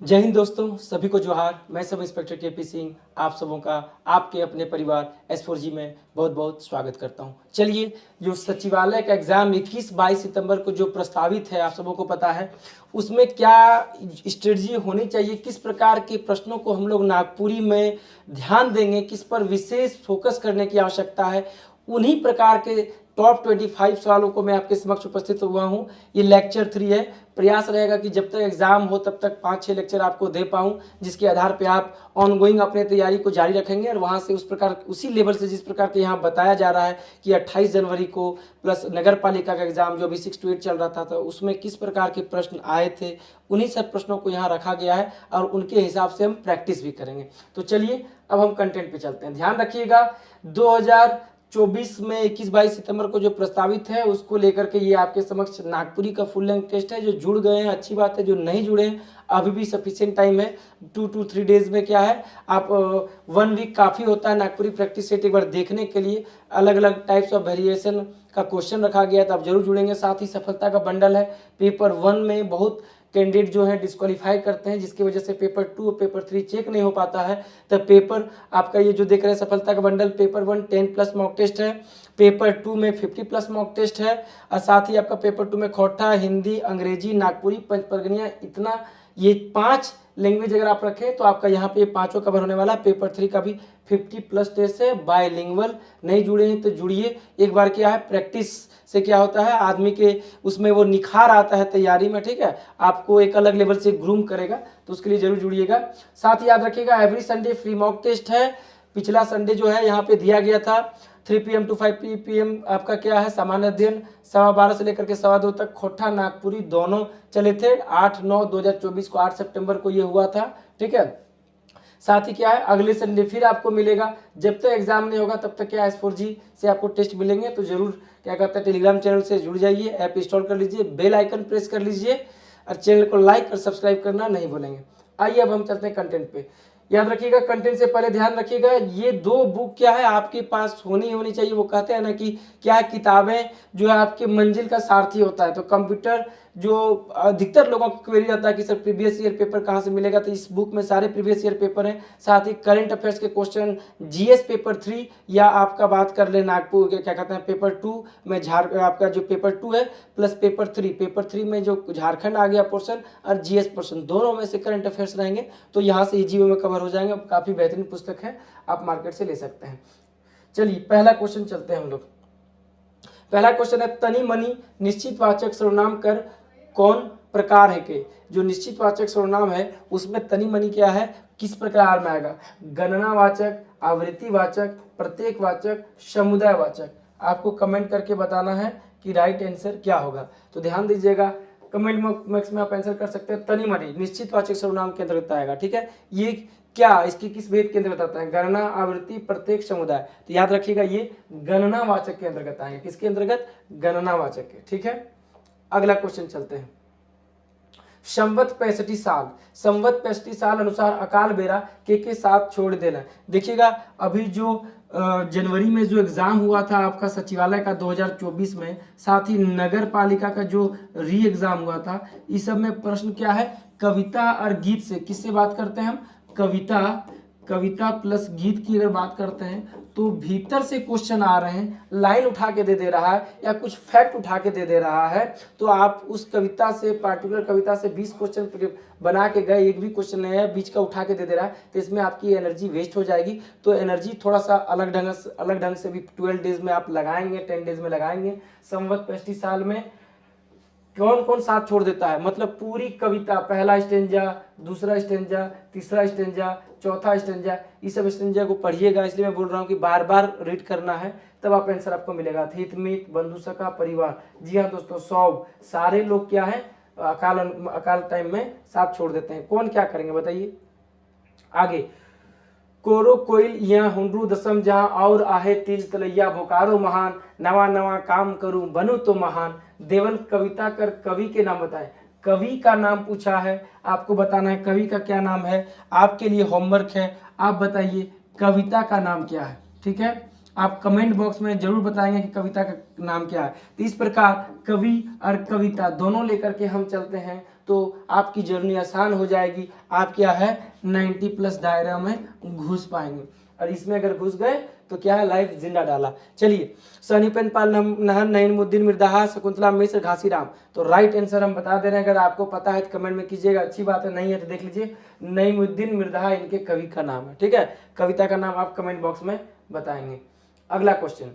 जय हिंद दोस्तों, सभी को जोहार। मैं सब इंस्पेक्टर केपी सिंह आप सबों का आपके अपने परिवार S4G में बहुत बहुत स्वागत करता हूं। चलिए, जो सचिवालय का एग्ज़ाम 21-22 सितंबर को जो प्रस्तावित है, आप सबों को पता है उसमें क्या स्ट्रेटजी होनी चाहिए, किस प्रकार के प्रश्नों को हम लोग नागपुरी में ध्यान देंगे, किस पर विशेष फोकस करने की आवश्यकता है, उन्हीं प्रकार के टॉप 25 सवालों को मैं आपके समक्ष उपस्थित हुआ हूं। ये लेक्चर 3 है। प्रयास रहेगा कि जब तक एग्जाम हो तब तक 5-6 लेक्चर आपको दे पाऊं, जिसके आधार पे आप ऑनगोइंग अपने तैयारी को जारी रखेंगे और वहां से उस प्रकार उसी लेवल से जिस प्रकार के यहाँ बताया जा रहा है कि 28 जनवरी को प्लस नगर पालिका का एग्जाम जो अभी 6 to 8 चल रहा था, तो उसमें किस प्रकार के प्रश्न आए थे, उन्हीं सब प्रश्नों को यहाँ रखा गया है और उनके हिसाब से हम प्रैक्टिस भी करेंगे। तो चलिए अब हम कंटेंट पे चलते हैं। ध्यान रखिएगा, 2024 में 21-22 सितंबर को जो प्रस्तावित है उसको लेकर के ये आपके समक्ष नागपुरी का फुल लेंथ टेस्ट है। जो जुड़ गए हैं अच्छी बात है, जो नहीं जुड़े हैं अभी भी सफिशिएंट टाइम है। 2 to 3 डेज में क्या है, आप 1 वीक काफ़ी होता है नागपुरी प्रैक्टिस सेट एक बार देखने के लिए। अलग अलग टाइप्स ऑफ वेरिएशन का क्वेश्चन रखा गया है, तो आप जरूर जुड़ेंगे। साथ ही सफलता का बंडल है। पेपर 1 में बहुत कैंडिडेट जो है डिस्क्वालीफाई करते हैं, जिसकी वजह से पेपर 2 और पेपर 3 चेक नहीं हो पाता है। तो पेपर आपका ये जो देख रहे हैं सफलता का bundle, paper 1 10 plus mock test है, पेपर 2 में 50 प्लस मॉक टेस्ट है और साथ ही आपका पेपर 2 में खोटा, हिंदी, अंग्रेजी, नागपुरी, पंचपरगनिया, इतना ये 5 लैंग्वेज अगर आप रखें तो आपका यहाँ पे 5 कवर होने वाला है। पेपर 3 का भी 50 प्लस टेस्ट है, बायलिंगुअल। नहीं जुड़े हैं तो जुड़िए। एक बार क्या है, प्रैक्टिस से क्या होता है आदमी के उसमें वो निखार आता है तैयारी में, ठीक है। आपको एक अलग लेवल से ग्रूम करेगा, तो उसके लिए जरूर जुड़िएगा। साथ ही याद रखिएगा, every Sunday free mock test है। पिछला संडे जो है यहाँ पे दिया गया था 3 PM to 5 PM आपका क्या है सामान्य अध्ययन 12:15 से लेकर के 2:15 तक खोटा नागपुरी दोनों चले थे। 8/9/2024 को 8 सितंबर को ये हुआ था, ठीक है। साथ ही क्या है, अगले संडे फिर आपको मिलेगा। जब तक एग्जाम नहीं होगा तब तक क्या S4G से आपको टेस्ट मिलेंगे। तो जरूर क्या कहते हैं, टेलीग्राम चैनल से जुड़ जाइए, ऐप इंस्टॉल कर लीजिए, बेल आइकन प्रेस कर लीजिए और चैनल को लाइक और सब्सक्राइब करना नहीं भूलेंगे। आइए अब हम चलते हैं कंटेंट पे। याद रखिएगा, कंटेंट से पहले ध्यान रखिएगा, ये 2 बुक क्या है आपके पास होनी चाहिए। वो कहते हैं ना कि क्या है, किताबें जो है आपके मंजिल का सारथी होता है। तो कंप्यूटर जो अधिकतर लोगों को क्वेरी आता है कि सर प्रीवियस ईयर पेपर कहाँ से मिलेगा, तो इस बुक में सारे प्रीवियस ईयर पेपर हैं। साथ ही करंट अफेयर्स के क्वेश्चन, जीएस पेपर 3 या आपका बात कर ले नागपुर क्या कहते हैं पेपर 2 में आपका जो पेपर 2 है प्लस पेपर 3 में जो झारखंड आ गया पोर्शन और जीएस पोर्शन, दोनों में से करंट अफेयर्स रहेंगे। तो यहाँ से इजी वे में कवर हो जाएंगे। काफ़ी बेहतरीन पुस्तक है, आप मार्केट से ले सकते हैं। चलिए पहला क्वेश्चन चलते हैं हम लोग। पहला क्वेश्चन है, तनी मनी निश्चित वाचक सर्वनाम कर कौन प्रकार है के। जो निश्चित वाचक सर्वनाम है उसमें तनी मनी क्या है, किस प्रकार में आएगा, गणनावाचक, आवृत्तिवाचक, प्रत्येकवाचक, समुदायवाचक। आपको कमेंट करके बताना है कि राइट आंसर क्या होगा। तो ध्यान दीजिएगा, कमेंट बॉक्स में आप आंसर कर सकते हैं। तनी मनी निश्चित वाचक सर्वनाम के अंतर्गत आएगा, ठीक है। ये क्या इसकी किस भेद के अंतर्गत आता है, गणना, आवृत्ति, प्रत्येक, समुदाय। तो याद रखिएगा ये गणनावाचक के अंतर्गत आएंगे। किसके अंतर्गत, गणनावाचक के, ठीक है। अगला क्वेश्चन चलते हैं। संवत 65 साल, संवत 65 साल अनुसार अकाल बेरा के साथ छोड़ देना। देखिएगा, अभी जो जनवरी में जो एग्जाम हुआ था आपका सचिवालय का 2024 में, साथ ही नगर पालिका का जो री एग्जाम हुआ था, इस सब में प्रश्न क्या है, कविता और गीत से। किससे बात करते हैं हम, कविता प्लस गीत की अगर बात करते हैं तो भीतर से क्वेश्चन आ रहे हैं, लाइन उठा के दे रहा है या कुछ फैक्ट उठा के दे रहा है। तो आप उस कविता से, पार्टिकुलर कविता से 20 क्वेश्चन बना के गए, एक भी क्वेश्चन नहीं है, बीच का उठा के दे रहा है, तो इसमें आपकी एनर्जी वेस्ट हो जाएगी। तो एनर्जी थोड़ा सा अलग ढंग से भी 12 डेज में आप लगाएंगे, 10 डेज में लगाएंगे। संवत 65 साल में कौन कौन साथ छोड़ देता है, मतलब पूरी कविता, पहला स्टेंजा, दूसरा स्टेंजा, तीसरा स्टेंजा, चौथा स्टेंजा, इस सब स्टेंजा को पढ़िएगा। इसलिए मैं बोल रहा हूँ कि बार बार रीड करना है, तब आप आंसर आपको मिलेगा। हित मित, बंधु सखा, परिवार। जी हाँ दोस्तों, 100 सारे लोग क्या है अकाल टाइम में साथ छोड़ देते हैं। कौन क्या करेंगे बताइए। आगे, कोरो कोइल या हुंडरू दसम जहां और आहे तिल तलैया बोकारो महान, नवा नवा काम करूं बनूं तो महान। देवन कविता कर कवि के नाम बताएं। कवि का नाम पूछा है, आपको बताना है कवि का क्या नाम है। आपके लिए होमवर्क है, आप बताइए कविता का नाम क्या है, ठीक है। आप कमेंट बॉक्स में जरूर बताएंगे कि कविता का नाम क्या है। तो इस प्रकार कवि और कविता दोनों लेकर के हम चलते हैं तो आपकी जर्नी आसान हो जाएगी। आप क्या है 90+ दायरा में घुस पाएंगे, और इसमें अगर घुस गए तो क्या है लाइफ जिंदा डाला। चलिए, सनी पेन पाल नहर नईमुद्दीन मिर्दाहा शकुंतला मिश्र घासीराम, तो राइट आंसर हम बता दे रहे हैं। अगर आपको पता है तो कमेंट में कीजिएगा, अच्छी बात है, नहीं है तो देख लीजिए। नईमुद्दीन मिर्दाहा इनके कवि का नाम है, ठीक है। कविता का नाम आप कमेंट बॉक्स में बताएंगे। अगला क्वेश्चन,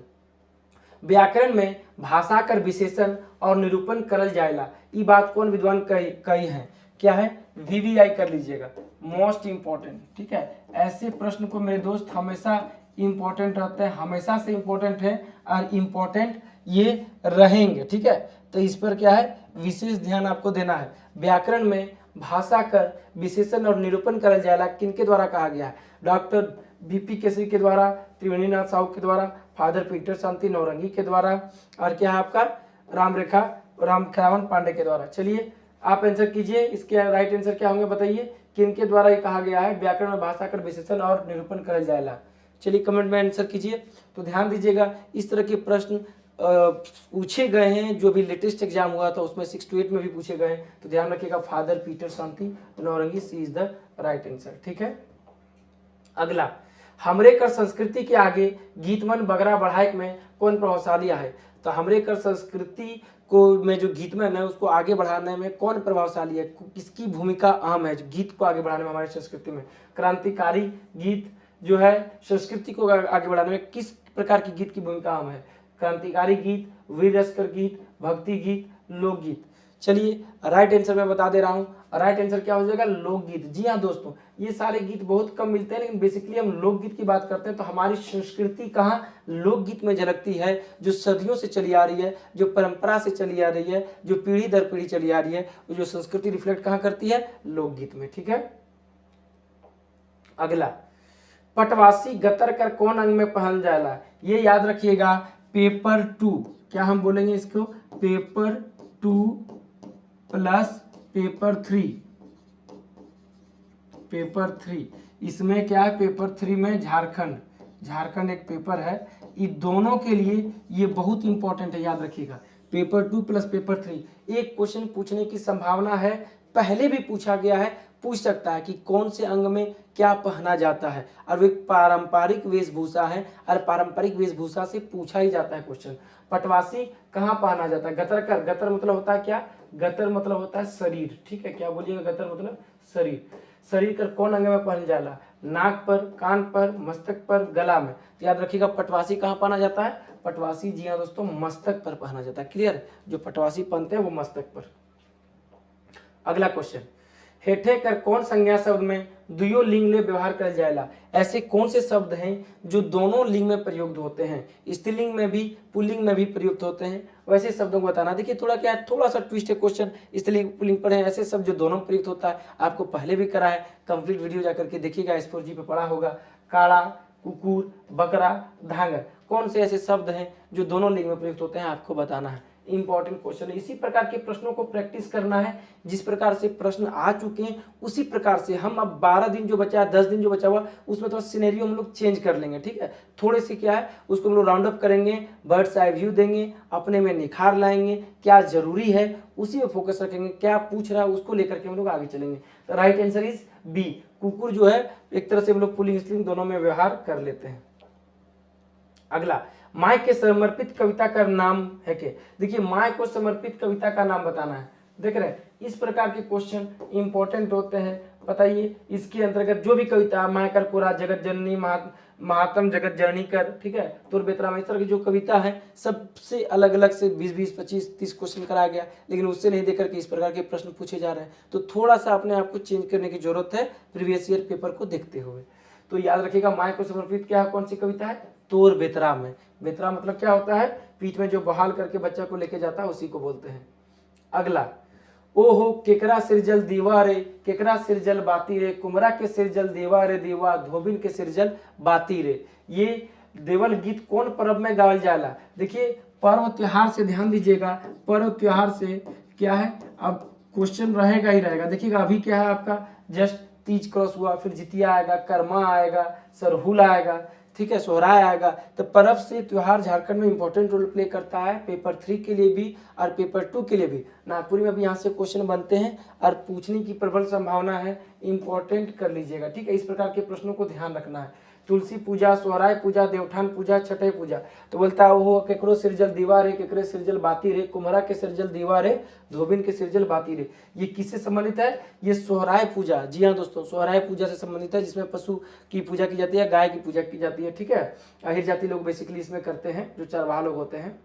व्याकरण में भाषा कर विशेषण और निरूपण करल जाएला, ये बात कौन विद्वान कही है? क्या है? VVI कर लीजिएगा, मोस्ट इंपॉर्टेंट, ठीक है। ऐसे प्रश्न को मेरे दोस्त हमेशा इंपॉर्टेंट रहते हैं, हमेशा से इंपॉर्टेंट है और इंपॉर्टेंट ये रहेंगे, ठीक है। तो इस पर क्या है विशेष ध्यान आपको देना है। व्याकरण में भाषा कर विशेषण और निरूपण करल जाएला किनके द्वारा कहा गया है? डॉक्टर BP केसरी के द्वारा, त्रिवेणीनाथ साहू के द्वारा, फादर पीटर शांति नौरंगी के द्वारा, और क्या है आपका रामखेलावन पांडे के द्वारा। चलिए आप आंसर कीजिए, इसके राइट आंसर क्या होंगे बताइए, किनके द्वारा ये कहा गया है व्याकरण में भाषा कर विशेषण और निरूपण करल जाएला? चलिए कमेंट में आंसर कीजिए। तो ध्यान दीजिएगा, इस तरह के प्रश्न पूछे गए हैं, जो भी लेटेस्ट एग्जाम हुआ था उसमें 6 to 8 में भी पूछे गए हैं, तो ध्यान रखिएगा। Father Peter Shanti Naurangi, C is the right answer, ठीक है। अगला, हमरे कर संस्कृति के आगे गीतमन बगरा बढ़ाइक में कौन प्रभावशाली है? तो हमरे कर संस्कृति को में जो गीतमन है उसको आगे बढ़ाने में कौन प्रभावशाली है, किसकी भूमिका अहम है गीत को आगे बढ़ाने में हमारी संस्कृति में? क्रांतिकारी गीत जो है संस्कृति को आगे बढ़ाने में किस प्रकार की गीत की भूमिका अहम है? क्रांतिकारी गीत, वीर रसकर गीत, भक्ति गीत, लोकगीत। चलिए राइट आंसर मैं बता दे रहा हूँ, राइट आंसर क्या हो जाएगा? लोकगीत। जी हाँ दोस्तों, ये सारे गीत बहुत कम मिलते हैं, लेकिन बेसिकली हम लोकगीत की बात करते हैं तो हमारी संस्कृति कहाँ लोकगीत में झलकती है, जो सदियों से चली आ रही है, जो परंपरा से चली आ रही है, जो पीढ़ी दर पीढ़ी चली आ रही है, जो संस्कृति रिफ्लेक्ट कहाँ करती है? लोकगीत में, ठीक है। अगला, पटवासी गतर कर कौन अंग में पहन जाएला? ये याद रखिएगा, पेपर 2, क्या हम बोलेंगे इसको? पेपर 2 प्लस पेपर 3, पेपर 3 इसमें क्या है? पेपर 3 में झारखंड एक पेपर है, ये दोनों के लिए ये बहुत इंपॉर्टेंट है, याद रखिएगा। पेपर 2 प्लस पेपर 3 एक क्वेश्चन पूछने की संभावना है, पहले भी पूछा गया है, पूछ सकता है कि कौन से अंग में क्या पहना जाता है, और वो एक पारंपरिक वेशभूषा है, और पारंपरिक वेशभूषा से पूछा ही जाता है क्वेश्चन। पटवासी कहाँ पहना जाता है? गतर कर, गतर मतलब होता है क्या? गतर मतलब होता है शरीर, ठीक है। क्या बोलिएगा? गतर मतलब शरीर। शरीर कर कौन अंग में पहन जाला? नाक पर, कान पर, मस्तक पर, गला में। तो याद रखिएगा, पटवासी कहाँ पहना जाता है? पटवासी जी हाँ दोस्तों मस्तक पर पहना जाता है, क्लियर? जो पटवासी पहनते हैं वो मस्तक पर। अगला क्वेश्चन, हेठे कर कौन संज्ञा शब्द में दुयो लिंग ले व्यवहार कर जाएला? ऐसे कौन से शब्द हैं जो दोनों लिंग में प्रयुक्त होते हैं, स्त्रीलिंग में भी पुल्लिंग में भी प्रयुक्त होते हैं? वैसे शब्दों को बताना। देखिए थोड़ा क्या है, थोड़ा सा ट्विस्ट है क्वेश्चन, स्त्रीलिंग पुल्लिंग पर है, ऐसे शब्द जो दोनों में प्रयुक्त होता है, आपको पहले भी करा है, कंप्लीट वीडियो जाकर के देखिएगा, S4G पे पढ़ा होगा। काड़ा, कुकुर, बकरा, धांगर, कौन से ऐसे शब्द हैं जो दोनों लिंग में प्रयुक्त होते हैं, आपको बताना है। इंपॉर्टेंट क्वेश्चन है, इसी प्रकार के प्रश्नों को प्रैक्टिस करना है। जिस प्रकार से प्रश्न आ चुके हैं उसी प्रकार से हम अब 12 दिन जो बचा है, 10 दिन जो बचा हुआ, उसमें थोड़ा सिनेरियो हम लोग चेंज कर लेंगे, ठीक है। थोड़े से क्या है उसको हम लोग राउंड अप करेंगे, बर्ड्स आई व्यू देंगे, अपने में निखार लाएंगे, क्या जरूरी है उसी में फोकस रखेंगे, क्या पूछ रहा है उसको लेकर के हम लोग आगे चलेंगे। तो राइट आंसर इज बी, कुकुर जो है एक तरह से हम लोग पुल्लिंग स्त्रीलिंग दोनों में व्यवहार कर लेते हैं। अगला, माय के समर्पित कविता का नाम है के? देखिए माय को समर्पित कविता का नाम बताना है, देख रहे हैं इस प्रकार के क्वेश्चन इंपॉर्टेंट होते हैं। बताइए इसके अंतर्गत जो भी कविता, माय कर पूरा जगत जननी महात्म जगत जननी कर, ठीक है, तुर बेतराम, इस तरह की जो कविता है सबसे अलग अलग से 20, 25, 30 क्वेश्चन कराया गया, लेकिन उससे नहीं देकर के इस प्रकार के प्रश्न पूछे जा रहे हैं। तो थोड़ा सा अपने आप को चेंज करने की जरूरत है प्रीवियस ईयर पेपर को देखते हुए। तो याद रखिएगा, माय को समर्पित क्या कौन सी कविता है? तोर बेतरा में। बेतरा मतलब क्या होता है? पीठ में जो बहाल करके बच्चा को लेके जाता है उसी को बोलते हैं। अगला, ओहो केकरा सिरजल दीवा रे, केकरा सिरजल बाती रे, कुमरा के सिरजल देवा रे देवा, धोबिन के सिरजल बाती रे। ये देवल गीत कौन पर्व में गावल जाला? देखिए पर्व त्योहार से ध्यान दीजिएगा, पर्व त्योहार से क्या है, अब क्वेश्चन रहेगा ही रहेगा। देखिएगा अभी क्या है आपका, जस्ट तीज क्रॉस हुआ, फिर जितिया आएगा, कर्मा आएगा, सरहुल आएगा, ठीक है, सोहराय आएगा। तो पर्व से त्योहार झारखंड में इंपॉर्टेंट रोल प्ले करता है, पेपर 3 के लिए भी और पेपर 2 के लिए भी। नागपुरी में भी यहाँ से क्वेश्चन बनते हैं और पूछने की प्रबल संभावना है, इंपॉर्टेंट कर लीजिएगा, ठीक है। इस प्रकार के प्रश्नों को ध्यान रखना है। तुलसी पूजा, सोहराय पूजा, देवठान पूजा, छठे पूजा। तो बोलता है वो केकरो सिरजल दीवार रे, केकरे सिरजल बाती रे, कुम्हरा के सिरजल दीवार रे, धोबिन के सिरजल बाती रे। ये किससे संबंधित है? ये सोहराय पूजा, जी हाँ दोस्तों, सोहराय पूजा से संबंधित है, जिसमें पशु की पूजा की जाती है, गाय की पूजा की जाती है, ठीक है। अहिर जाति लोग बेसिकली इसमें करते हैं, जो चरवाहा लोग होते हैं।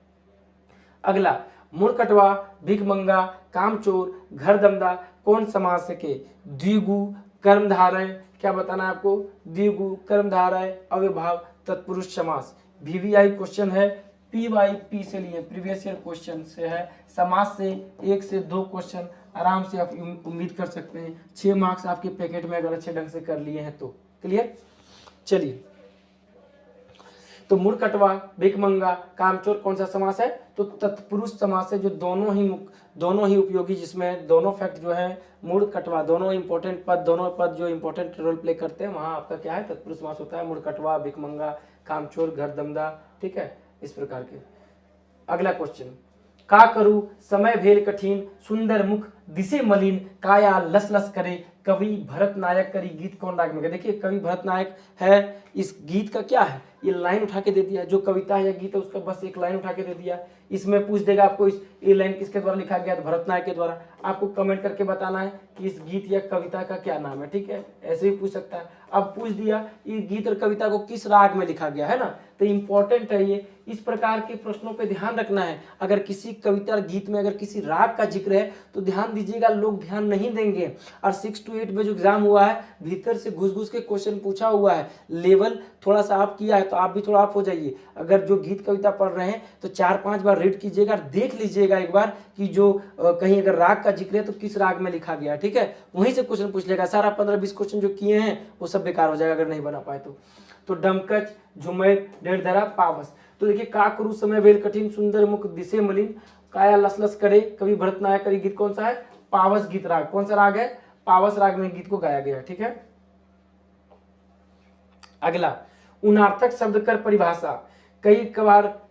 अगला, मुड़कटवा, भिखमंगा, कामचोर, घरदमदा कौन समास से के? द्विगु, कर्मधारय, क्या बताना है आपको? द्विगु, कर्मधारय, अव्यभाव, तत्पुरुष समास। वीवीआई क्वेश्चन है, पीवाईपी से लिए, प्रीवियस ईयर क्वेश्चन से है। समास से 1 से 2 क्वेश्चन आराम से आप उम्मीद कर सकते हैं। 6 मार्क्स आपके पैकेट में अगर अच्छे ढंग से कर लिए हैं तो। क्लियर? चलिए, तो मुड़कटवा, भिखमंगा, कामचोर कौन सा समास है? तो तत्पुरुष समास है, जो दोनों ही उपयोगी, जिसमें दोनों फैक्ट जो है, मुड़कटवा, दोनों इंपॉर्टेंट पद, दोनों पद जो इंपॉर्टेंट रोल प्ले करते हैं, वहां आपका क्या है? तत्पुरुष समास होता है। मुड़कटवा, भिखमंगा, कामचोर, घरदमदा, ठीक है, इस प्रकार के। अगला क्वेश्चन, का करूं समय भेल कठिन, सुंदर मुख दिसे मलिन, काया लस लस करे, कवि भरत नायक करी गीत कौन राग में गा? देखिए, कवि भरत नायक है, इस गीत का क्या है? ये लाइन उठा के दे दिया, जो कविता है या गीत है उसका बस एक लाइन उठा के दे दिया। इसमें पूछ देगा आपको ये लाइन किसके द्वारा लिखा गया? भरत नायक के द्वारा। आपको कमेंट करके बताना है कि इस गीत या कविता का क्या नाम है, ठीक है। ऐसे भी पूछ सकता है। अब पूछ दिया ये गीत और कविता को किस राग में लिखा गया है ना, तो इंपॉर्टेंट है ये। इस प्रकार के प्रश्नों पे ध्यान रखना है। अगर किसी कविता और गीत में अगर किसी राग का जिक्र है तो ध्यान दीजिएगा, लोग ध्यान नहीं देंगे। और 6 to 8 में जो एग्जाम हुआ है, भीतर से घुस घुस के क्वेश्चन पूछा हुआ है। लेवल थोड़ा सा आप किया है तो आप भी थोड़ा आप हो जाइए। अगर जो गीत कविता पढ़ रहे हैं तो 4-5 बार रीड कीजिएगा, देख लीजिएगा एक बार कि जो कहीं अगर राग का जिक्र है तो किस राग में लिखा गया, ठीक है। वहीं से क्वेश्चन पूछ लेगा। सारा 15-20 क्वेश्चन जो किए हैं वो सब बेकार हो जाएगा अगर नहीं बना पाए तो डमकच, झुमर, डेढ़धरा, पावस। तो देखिए, का करूं समय भेल कठिन, सुंदर मुख दिसे मलिन, काया लस लस करे, कवि भरत नायक करी गीत कौन सा है? पावस गीत राग। कौन सा राग है? पावस राग में गीत को गाया गया, ठीक है। अगला, उनार्थक शब्द कर परिभाषा।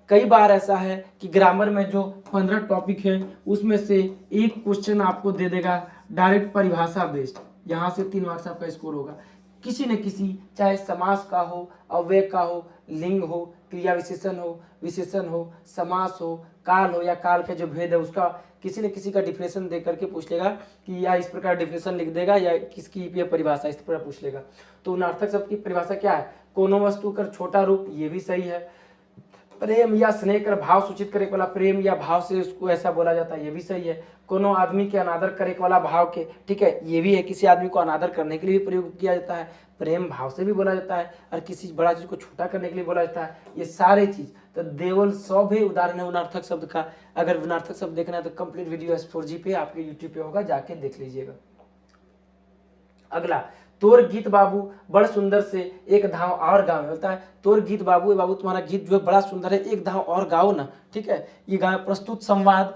कई बार ऐसा है कि ग्रामर में जो 15 टॉपिक है उसमें से एक क्वेश्चन आपको दे देगा डायरेक्ट परिभाषा बेस्ड। यहाँ से 3 मार्क्स आपका स्कोर होगा। किसी न किसी, चाहे समास का हो, अव्यय का हो, लिंग हो, क्रिया विशेषण हो, समास हो, काल हो, या काल के जो भेद है उसका किसी न किसी का डिफिनेशन दे करके पूछ लेगा कि या इस प्रकार डिफिनेशन लिख देगा या किसकी ये परिभाषा, इस प्रकार पूछ लेगा। तो उनार्थक शब्द की परिभाषा क्या है? कोनो वस्तु कर छोटा रूप, ये भी सही है। प्रेम या स्नेह कर भाव सूचित करे वाला, प्रेम या भाव से उसको ऐसा बोला जाता है, ये भी सही है। कोनो आदमी के अनादर करे वाला भाव के, ठीक है, ये भी है। किसी आदमी को अनादर करने के लिए भी प्रयोग किया जाता है, प्रेम भाव से भी बोला जाता है, और किसी बड़ा चीज को छोटा करने के लिए बोला जाता है। ये सारे चीज तो देवल 100 भी उदाहरण है उनार्थक शब्द का। अगर उनार्थक शब्द देखना है तो कंप्लीट वीडियो S4G पे आपके यूट्यूब पे होगा, जाके देख लीजिएगा। अगला, तोर गीत बाबू बड़ सुंदर से एक धाव और गाओ होता है। तोर गीत बाबू, बाबू तुम्हारा गीत जो है बड़ा सुंदर है, एक धाव और गाओ ना, ठीक है। ये गाय प्रस्तुत संवाद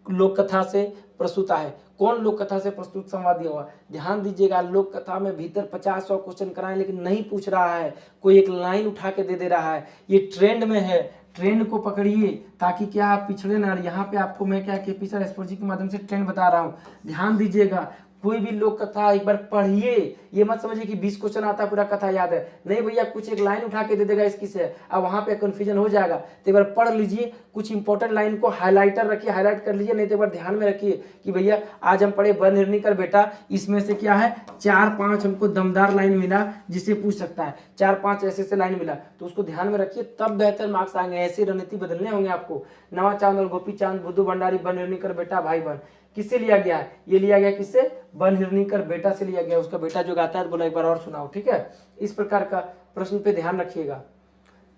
लोक कथा से प्रस्तुत है। कौन लोक कथा से प्रस्तुत संवाद दिया हुआ? ध्यान दीजिएगा, लोक कथा में भीतर 50-100 क्वेश्चन कराएं, लेकिन नहीं पूछ रहा है, कोई एक लाइन उठा के दे रहा है। ये ट्रेंड में है, ट्रेंड को पकड़िए ताकि क्या आप पिछड़े ना। यहाँ पे आपको मैं क्या KP सर S4G के माध्यम से ट्रेंड बता रहा हूँ, ध्यान दीजिएगा। कोई भी लोक कथा एक बार पढ़िए, ये मत समझिए कि 20 क्वेश्चन आता है पूरा कथा याद है, नहीं भैया, कुछ एक लाइन उठा के दे देगा इसकी से, अब वहां पे कंफ्यूजन हो जाएगा। तो एक बार पढ़ लीजिए, कुछ इंपॉर्टेंट लाइन को हाईलाइटर रखिए, हाईलाइट कर लीजिए, नहीं तो एक बार ध्यान में रखिए कि भैया आज हम पढ़े वन हिरनी कर बेटा, इसमें से क्या है 4-5 हमको दमदार लाइन मिला जिसे पूछ सकता है, 4-5 ऐसे लाइन मिला, तो उसको ध्यान में रखिए, तब बेहतर मार्क्स आएंगे। ऐसी रणनीति बदलने होंगे आपको। नवा चांद और गोपी चांद, बुद्धू भंडारी, वन हिरनी कर बेटा भाई बन, किससे लिया गया है? ये लिया गया किससे? वन हिरनी कर बेटा से लिया गया। उसका बेटा जो गाता है बोला एक बार और सुनाओ, ठीक है। इस प्रकार का प्रश्न पे ध्यान रखिएगा।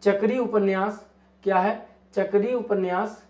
चक्री उपन्यास क्या है? चक्री उपन्यास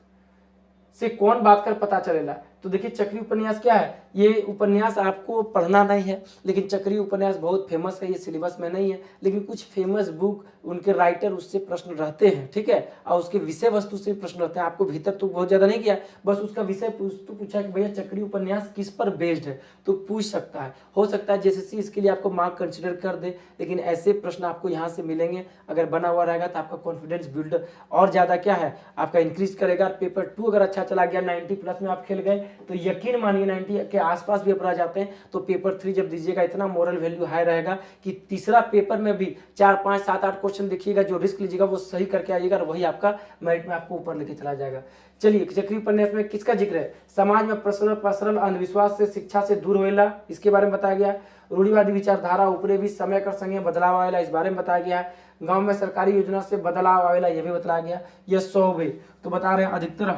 से कौन बात कर पता चलेला? तो देखिए, चक्री उपन्यास क्या है? ये उपन्यास आपको पढ़ना नहीं है, लेकिन चक्रीय उपन्यास बहुत फेमस है, ये सिलेबस में नहीं है, लेकिन कुछ फेमस बुक उनके राइटर उससे प्रश्न रहते हैं, ठीक है, और उसके विषय वस्तु से प्रश्न रहते हैं। आपको भीतर तो बहुत ज़्यादा नहीं किया, बस उसका विषय पूछा कि भैया चक्रीय उपन्यास किस पर बेस्ड है, तो पूछ सकता है। हो सकता है JSSC इसके लिए आपको मार्क कंसिडर कर दे, लेकिन ऐसे प्रश्न आपको यहाँ से मिलेंगे। अगर बना हुआ रहेगा तो आपका कॉन्फिडेंस बिल्ड और ज़्यादा क्या है आपका इंक्रीज करेगा। पेपर 2 अगर अच्छा चला गया, 90 प्लस में आप खेल गए, तो यकीन मानिए 90 के आसपास भी अपना जाते हैं, तो पेपर 3 जब दीजिएगा इतना मोरल वैल्यू हाई रहेगा कि तीसरा पेपर में भी 4, 5, 7, 8 क्वेश्चन देखिएगा, जो रिस्क लीजिएगा वो सही करके आइएगा, और वही आपका मेरिट में आपको ऊपर लेके चला जाएगा। चलिए, चक्रीय उपन्यास में किसका जिक्र है? समाज में पसरल अंधविश्वास से शिक्षा से दूर होएला, इसके बारे में बताया गया। रूढ़िवादी विचारधारा उपरे भी समय कर संगे बदलाव आवेला, इस बारे में बताया गया। गांव में सरकारी योजना से बदलाव आवेला, यह भी बताया गया। यह 100 तो बता रहे हैं अधिकतर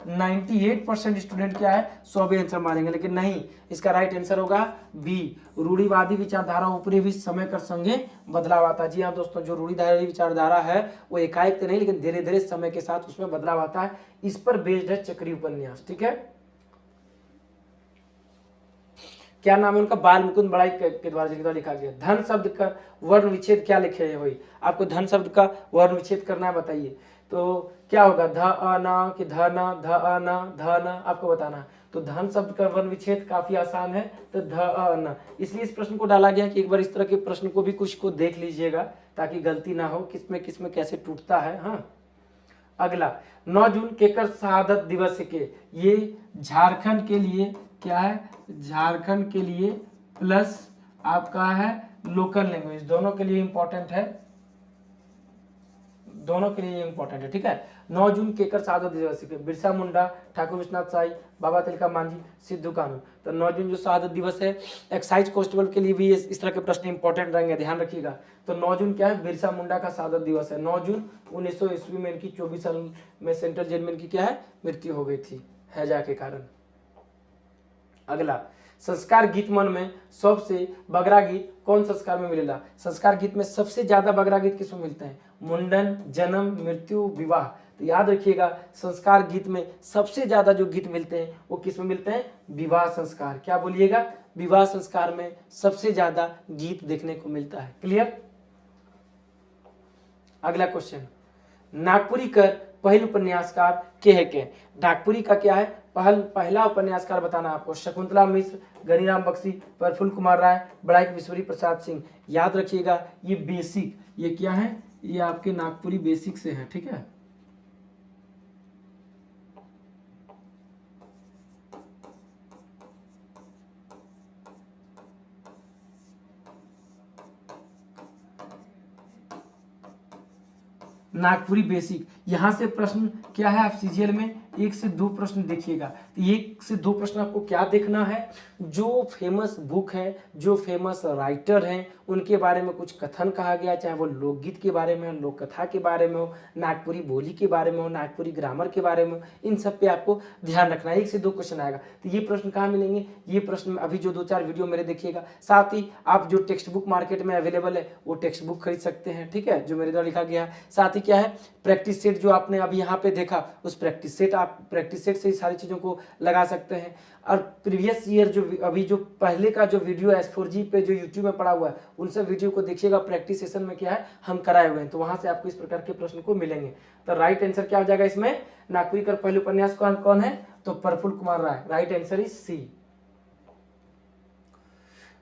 98% स्टूडेंट क्या है 100 आंसर मारेंगे, लेकिन नहीं, इसका राइट आंसर होगा बी, रूढ़िवादी विचारधारा ऊपरी भी समय कर संगे बदलाव आता है। जी हाँ दोस्तों, जो रूढ़िवादी विचारधारा है वो एकाएक तो नहीं, लेकिन धीरे धीरे समय के साथ उसमें बदलाव आता है। इस पर बेस्ड है चक्रीय उपन्यास, ठीक है। क्या नाम है उनका? बाल मुकुंद बड़ाई के द्वारा लिखा गया। धन शब्द का वर्ण विच्छेद क्या लिखे हुई? आपको धन शब्द का वर्ण विच्छेद करना है, बताइए। तो क्या होगा? ध अ न कि ध न, ध अ न, ध न, आपको बताना है। तो धन शब्द का वर्ण विच्छेद काफी आसान है, तो ध अ न। इसलिए इस प्रश्न को डाला गया कि एक बार इस तरह के प्रश्न को भी कुछ को देख लीजिएगा, ताकि गलती ना हो, किसमें कैसे टूटता है। हाँ, अगला 9 जून केकर शहादत दिवस के, ये झारखंड के लिए क्या है? झारखंड के लिए प्लस आपका है लोकल लैंग्वेज, दोनों के लिए इंपॉर्टेंट है, दोनों के लिए इंपॉर्टेंट है, ठीक है। 9 जून केकर शहादत दिवस के, बिरसा मुंडा, ठाकुर विश्वनाथ शाही, बाबा तिलका मांझी, सिद्धू कानू। तो 9 जून जो शहादत दिवस है, एक्साइज कांस्टेबल के लिए भी इस तरह के प्रश्न इंपॉर्टेंट रहेंगे, ध्यान रखिएगा। तो 9 जून क्या है? बिरसा मुंडा का शहादत दिवस है। 9 जून 1900 ईस्वी में इनकी 24 साल में सेंट्रल जेल में इनकी क्या है मृत्यु हो गई थी, हैजा के कारण। अगला, संस्कार गीत मन में सबसे बगरा गीत कौन संस्कार में मिलेगा? संस्कार गीत में सबसे ज्यादा बगरा गीत किसमें मिलते हैं? मुंडन, जन्म, मृत्यु, विवाह। तो याद रखिएगा, संस्कार गीत में सबसे ज्यादा जो गीत मिलते हैं वो किसमें मिलते हैं? विवाह संस्कार। क्या बोलिएगा? विवाह संस्कार में सबसे ज्यादा गीत देखने को मिलता है। क्लियर? अगला क्वेश्चन, नागपुरी कर पहल उपन्यासकार के है के? नागपुरी का क्या है पहला उपन्यासकार बताना आपको। शकुंतला मिश्र, गनीराम बख्शी, प्रफुल्ल कुमार राय, बड़ाइक विश्वरी प्रसाद सिंह। याद रखिएगा, ये बेसिक, ये क्या है? ये आपके नागपुरी बेसिक से है, ठीक है। नागपुरी बेसिक, यहां से प्रश्न क्या है? आप सीजीएल में 1 से 2 प्रश्न देखिएगा। तो 1 से 2 प्रश्न आपको क्या देखना है? जो फेमस बुक है, जो फेमस राइटर हैं, उनके बारे में कुछ कथन कहा गया, चाहे वो लोकगीत के बारे में हो, लोक कथा के बारे में हो, नागपुरी बोली के बारे में हो, नागपुरी ग्रामर के बारे में हो, इन सब पे आपको ध्यान रखना है। 1 से 2 क्वेश्चन आएगा। तो ये प्रश्न कहाँ मिलेंगे? ये प्रश्न अभी जो 2-4 वीडियो मेरे देखिएगा। साथ ही आप जो टेक्स्ट बुक मार्केट में अवेलेबल है वो टेक्स्ट बुक खरीद सकते हैं, ठीक है, जो मेरे द्वारा लिखा गया है। साथ ही क्या है, प्रैक्टिस सेट जो आपने अभी यहाँ पे देखा, उस प्रैक्टिस सेट आप प्रैक्टिस सेट से ही सारी चीज़ों को लगा सकते हैं। और प्रीवियस ईयर जो अभी जो पहले का जो वीडियो S4G पे जो यूट्यूब में पड़ा हुआ है, उन सब वीडियो को देखिएगा। प्रैक्टिस सेशन में क्या है हम कराए हुए हैं, तो वहां से आपको इस प्रकार के प्रश्न को मिलेंगे। तो राइट आंसर क्या हो जाएगा इसमें? नागपुरी कर पहले उपन्यास कौन है? तो Prafulla Kumar Rai. Right answer is C.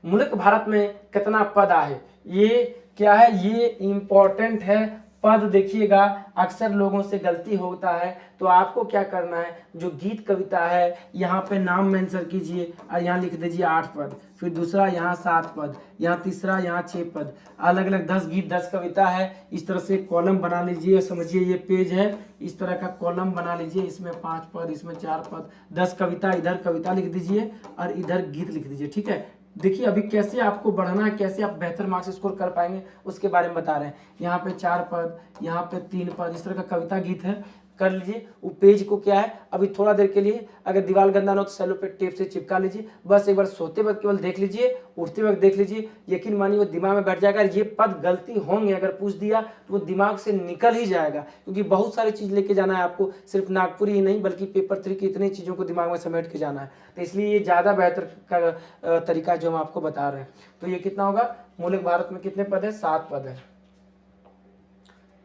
मुल्क भारत में कितना पद है? ये क्या है? ये इंपॉर्टेंट है। पद देखिएगा, अक्सर लोगों से गलती होता है, तो आपको क्या करना है, जो गीत कविता है यहाँ पे नाम मेंशन कीजिए और यहाँ लिख दीजिए 8 पद, फिर दूसरा यहाँ 7 पद, यहाँ तीसरा यहाँ 6 पद, अलग अलग 10 गीत 10 कविता है। इस तरह से कॉलम बना लीजिए, समझिए ये पेज है, इस तरह का कॉलम बना लीजिए, इसमें 5 पद, इसमें 4 पद, 10 कविता, इधर कविता लिख दीजिए और इधर गीत लिख दीजिए, ठीक है। देखिए अभी कैसे आपको बढ़ना है, कैसे आप बेहतर मार्क्स स्कोर कर पाएंगे उसके बारे में बता रहे हैं। यहाँ पे 4 पद, यहाँ पे 3 पद, इस तरह का कविता गीत है। कर लीजिए। वो पेज को क्या है अभी थोड़ा देर के लिए, अगर दीवार गंदा ना हो तो सेलो पे टेप से चिपका लीजिए। बस एक बार सोते वक्त केवल देख लीजिए, उठते वक्त देख लीजिए, यकीन मानिए वो दिमाग में बैठ जाएगा। ये पद गलती होंगे अगर पूछ दिया तो वो दिमाग से निकल ही जाएगा, क्योंकि बहुत सारी चीज़ लेके जाना है आपको, सिर्फ नागपुरी ही नहीं बल्कि पेपर 3 की इतनी चीज़ों को दिमाग में समेट के जाना है। तो इसलिए ये ज़्यादा बेहतर का तरीका जो हम आपको बता रहे हैं। तो ये कितना होगा, मूलक भारत में कितने पद है, 7 पद है।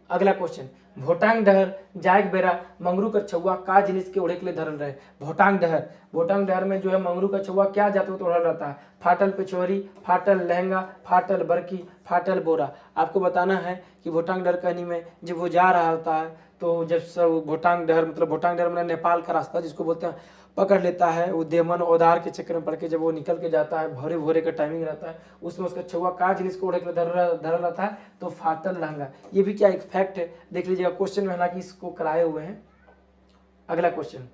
अगला क्वेश्चन, भोटांग डहर जायक बेरा मंगरू का छुआ का जिनिस के ओढ़े के लिए धरल रहे। भोटांग डहर में जो है मंगरू का छुआ क्या जाते हुए ओढ़ल रहता है, फाटल पेचोरी, फाटल लहंगा, फाटल बरकी, फाटल बोरा। आपको बताना है कि भोटांग डहर कहानी में जब वो जा रहा होता है तो जब सब भोटांग डहर मतलब नेपाल का रास्ता जिसको बोलते हैं पकड़ लेता है, वो देमन औदार के चक्कर में पड़ के जब वो निकल के जाता है, भोरे भोरे का टाइमिंग रहता है, उसमें उसका छुआ का जिनिस को ओढ़े के धर रहता है तो फाटल लहंगा। ये भी क्या एक फैक्ट है, देख लीजिएगा क्वेश्चन में, हालांकि इसको कराए हुए हैं। अगला क्वेश्चन,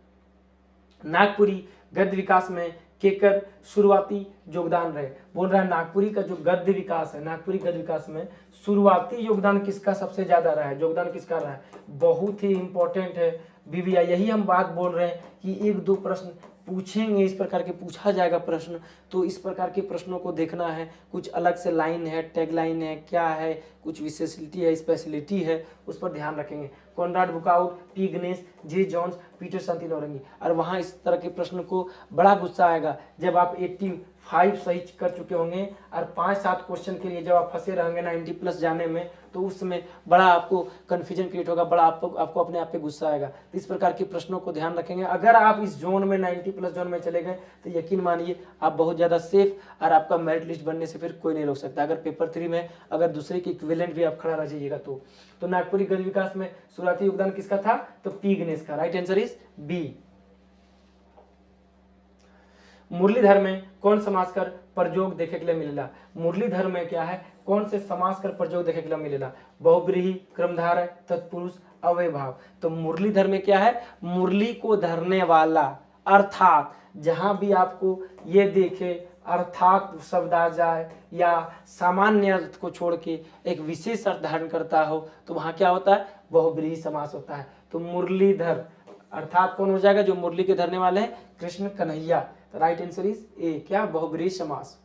नागपुरी गद्य विकास में केकर शुरुआती योगदान रहे। बोल रहा है नागपुरी का जो गद्य विकास है, नागपुरी गद्य विकास में शुरुआती योगदान किसका सबसे ज्यादा रहा है, योगदान किसका रहा है, बहुत ही इंपॉर्टेंट है बीबीआई। यही हम बात बोल रहे हैं कि 1-2 प्रश्न पूछेंगे, इस प्रकार के पूछा जाएगा प्रश्न, तो इस प्रकार के प्रश्नों को देखना है। कुछ अलग से लाइन है, टैग लाइन है, क्या है, कुछ विशेषलिटी है, स्पेशलिटी है, उस पर ध्यान रखेंगे। कॉनराड बुकाउट, पी गणेश, जे जॉन्स, पीटर शांति नौरंगी। और वहाँ इस तरह के प्रश्न को बड़ा गुस्सा आएगा जब आप 85 सही कर चुके होंगे और 5-7 क्वेश्चन के लिए जब आप फंसे रहेंगे 90+ जाने में, तो उस समय बड़ा आपको कन्फ्यूजन क्रिएट होगा, बड़ा आपको अपने आप पे गुस्सा आएगा। तो इस प्रकार के प्रश्नों को ध्यान रखेंगे। अगर आप इस जोन में 90+ जोन में चले गए तो यकीन मानिए आप बहुत ज़्यादा सेफ, और आपका मेरिट लिस्ट बनने से फिर कोई नहीं रोक सकता। अगर पेपर 3 में अगर दूसरे की इक्विवेलेंट भी आप खड़ा रह जाइएगा तो नागपुरी गद्य विकास में शुरुआती योगदान किसका था, तो पी गणेश का। Right answer is B. Muralidhar में कौन समासकर प्रयोग देखे के लिए मिलेला। मुरलीधर में क्या है, कौन से समासकर प्रयोग देखे के लिए मिलेला, बहुब्रीहि, क्रमधारय, तत्पुरुष, अव्ययभाव। तो मुरलीधर में क्या है, मुरली को धरने वाला, अर्थात जहां भी आपको ये देखे अर्थात शब्द आ जाए या सामान्य अर्थ को छोड़ के एक विशेष अर्थ धारण करता हो तो वहां क्या होता है, बहुब्रीहि समास होता है। तो मुरलीधर अर्थात कौन हो जाएगा, जो मुरली के धरने वाले हैं, कृष्ण कन्हैया। तो राइट आंसर इज ए, क्या, बहुब्रीहि समास।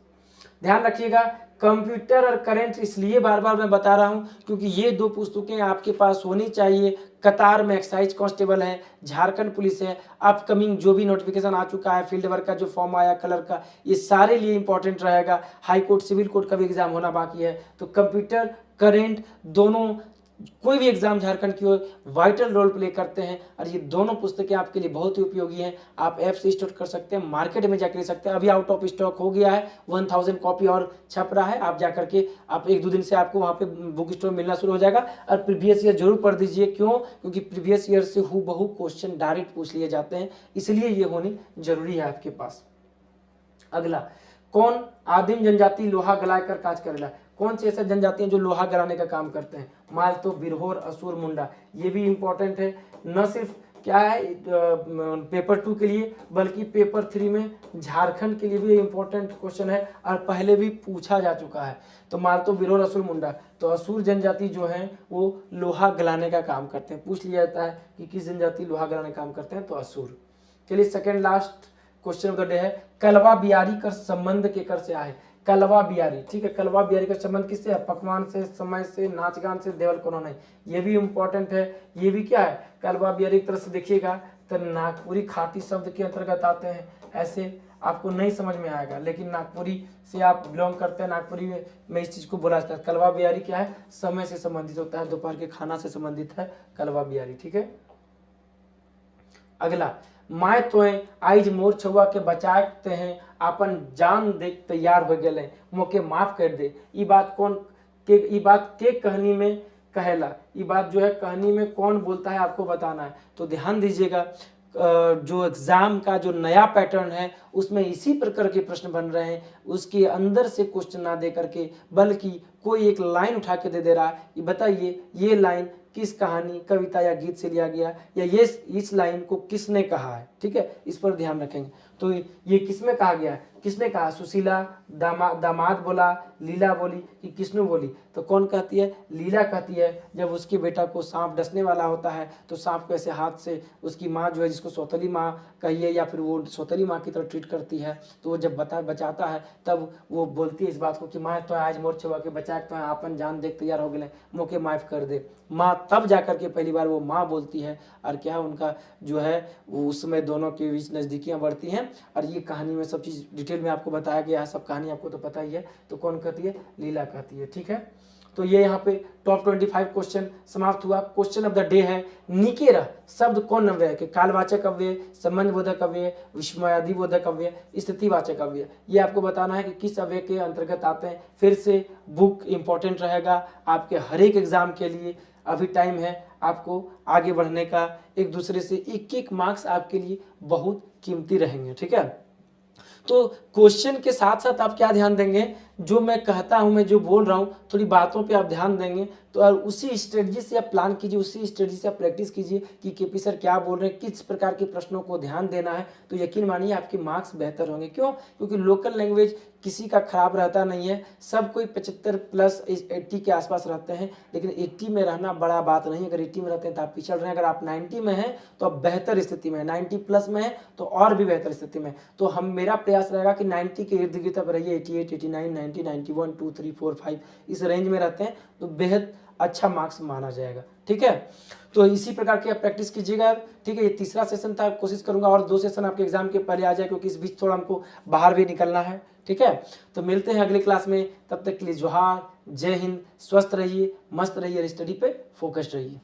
ध्यान रखिएगा, कंप्यूटर और करंट इसलिए बार बार मैं बता रहा हूं क्योंकि ये 2 पुस्तकें आपके पास होनी चाहिए। कतार में एक्साइज कांस्टेबल है, झारखंड पुलिस है, अपकमिंग जो भी नोटिफिकेशन आ चुका है, फील्ड वर्क का जो फॉर्म आया कलर का, ये सारे लिए इंपॉर्टेंट रहेगा। हाई कोर्ट, सिविल कोर्ट का भी एग्जाम होना बाकी है। तो कंप्यूटर, करंट दोनों, कोई भी एग्जाम झारखंड की ओर वाइटल रोल प्ले करते हैं, और ये दोनों पुस्तकें आपके लिए बहुत ही उपयोगी हैं। आप ऐप से स्टोर कर सकते हैं, मार्केट में जाकर ले सकते हैं। अभी आउट ऑफ स्टॉक हो गया है, 1000 कॉपी और छप रहा है। आप जाकर के आप 1-2 दिन से आपको वहाँ पे बुक स्टोर मिलना शुरू हो जाएगा। और प्रीवियस ईयर जरूर पढ़ दीजिए, क्यों, क्योंकि प्रीवियस ईयर से हूबहू क्वेश्चन डायरेक्ट पूछ लिए जाते हैं, इसलिए ये होनी जरूरी है आपके पास। अगला, कौन आदिम जनजाति लोहा गलाय कर काज करेला। कौन सी ऐसे जनजाति हैं जो लोहा गलाने का काम करते हैं, मालतो, बिरहोर, असुर, मुंडा। ये भी इंपॉर्टेंट है, न सिर्फ क्या है पेपर 2 के लिए बल्कि पेपर 3 में झारखंड के लिए भी इंपॉर्टेंट क्वेश्चन है और पहले भी पूछा जा चुका है। तो मालतो, बिरहोर, असुर, मुंडा। तो असुर जनजाति जो है वो लोहा गलाने का काम करते हैं। पूछ लिया जाता है कि किस जनजाति लोहा गलाने का काम करते हैं, तो असुर। चलिए second last question of the day है, कलवा बियारी का संबंध केकर से आए। कलवा बियारी, ठीक है, कलवा बियारी का संबंध किससे है, पकवान से, समय से, नाच गान से, देवल कोनो नहीं। ये भी इंपॉर्टेंट है। ये भी क्या है, कलवा बियारी एक तरह से देखिएगा तो नागपुरी खाटी शब्द के अंतर्गत आते हैं। ऐसे आपको नहीं समझ में आएगा, लेकिन नागपुरी से आप बिलोंग करते हैं, नागपुरी में इस चीज को बोला जाता है। कलवा बियारी क्या है, समय से संबंधित होता है, दोपहर के खाना से संबंधित है कलवा बियारी, ठीक है। अगला, माय तोय आइज मोर छुआ के बचाते हैं, अपन जान देख तैयार हो गए, मोके माफ कर दे। ई बात कौन के, ई बात के कहानी में कहेला, ई बात जो है कहानी में कौन बोलता है आपको बताना है। तो ध्यान दीजिएगा, जो एग्जाम का जो नया पैटर्न है उसमें इसी प्रकार के प्रश्न बन रहे हैं, उसके अंदर से क्वेश्चन ना दे करके बल्कि कोई एक लाइन उठा के दे रहा है, ये बताइए ये लाइन किस कहानी, कविता या गीत से लिया गया, या ये इस लाइन को किसने कहा है। ठीक है, इस पर ध्यान रखेंगे। तो ये किसमें कहा गया है, किसने कहा, सुशीला, दामाद बोला, लीला बोली कि किस्नू बोली। तो कौन कहती है, लीला कहती है। जब उसके बेटा को सांप डसने वाला होता है तो सांप को ऐसे हाथ से उसकी माँ जो है, जिसको सौतेली माँ कहिए या फिर वो सौतेली माँ की तरह ट्रीट करती है, तो वो जब बचाता है तब वो बोलती है इस बात को कि माँ तो आज मोर छुआ के बचा तो आपन जान देख तैयार हो गए, मोके माफ कर दे। माँ तब जाकर के पहली बार वो माँ बोलती है, और क्या उनका जो है वो उसमें दोनों के बीच नज़दीकियाँ बढ़ती हैं। और ये कहानी में सब चीज़ डिटेल में आपको बताया गया है, सब कहानी आपको तो पता ही है। तो कौन कहती है, लीला कहती है। ठीक है, तो ये यहाँ पे टॉप 25 क्वेश्चन समाप्त हुआ। क्वेश्चन ऑफ द डे है, निकेरा शब्द कौन अव्यय है, कालवाचक अव्यय, संबंध बोधक अव्यय, विस्मयादि बोधक अव्यय, स्थितिवाचक अव्यय। ये आपको बताना है कि किस अव्यय के अंतर्गत आते हैं। फिर से बुक इंपॉर्टेंट रहेगा आपके हर एक एग्जाम के लिए। अभी टाइम है आपको आगे बढ़ने का, एक दूसरे से एक एक मार्क्स आपके लिए बहुत कीमती रहेंगे। ठीक है, तो क्वेश्चन के साथ साथ आप क्या ध्यान देंगे, जो मैं कहता हूं, मैं जो बोल रहा हूं, थोड़ी बातों पे आप ध्यान देंगे तो और उसी स्ट्रेटजी से आप प्लान कीजिए, उसी स्ट्रेटजी से आप प्रैक्टिस कीजिए कि केपी सर क्या बोल रहे हैं, किस प्रकार के प्रश्नों को ध्यान देना है। तो यकीन मानिए आपके मार्क्स बेहतर होंगे। क्यों, क्योंकि लोकल लैंग्वेज किसी का खराब रहता नहीं है, सब कोई 75 प्लस 80 के आसपास रहते हैं, लेकिन 80 में रहना बड़ा बात नहीं। अगर 80 में रहते हैं तो आप पिछड़ रहे हैं, अगर आप 90 में हैं तो आप बेहतर स्थिति में, 90 प्लस में है तो और भी बेहतर स्थिति में। तो मेरा प्रयास रहेगा कि 90 के इर्द गिर्द तक रहिए, 88, 89, 90, 91, 2, 3, 4, 5 इस रेंज में रहते हैं तो बेहद अच्छा मार्क्स माना जाएगा। ठीक है, तो इसी प्रकार की आप प्रैक्टिस कीजिएगा। ठीक है, ये तीसरा सेशन था, कोशिश करूंगा और 2 सेशन आपके एग्जाम के पहले आ जाए, क्योंकि इस बीच थोड़ा हमको बाहर भी निकलना है। ठीक है, तो मिलते हैं अगली क्लास में, तब तक के लिए जोहार, जय हिंद, स्वस्थ रहिए, मस्त रहिए और स्टडी पे फोकस्ड रहिए।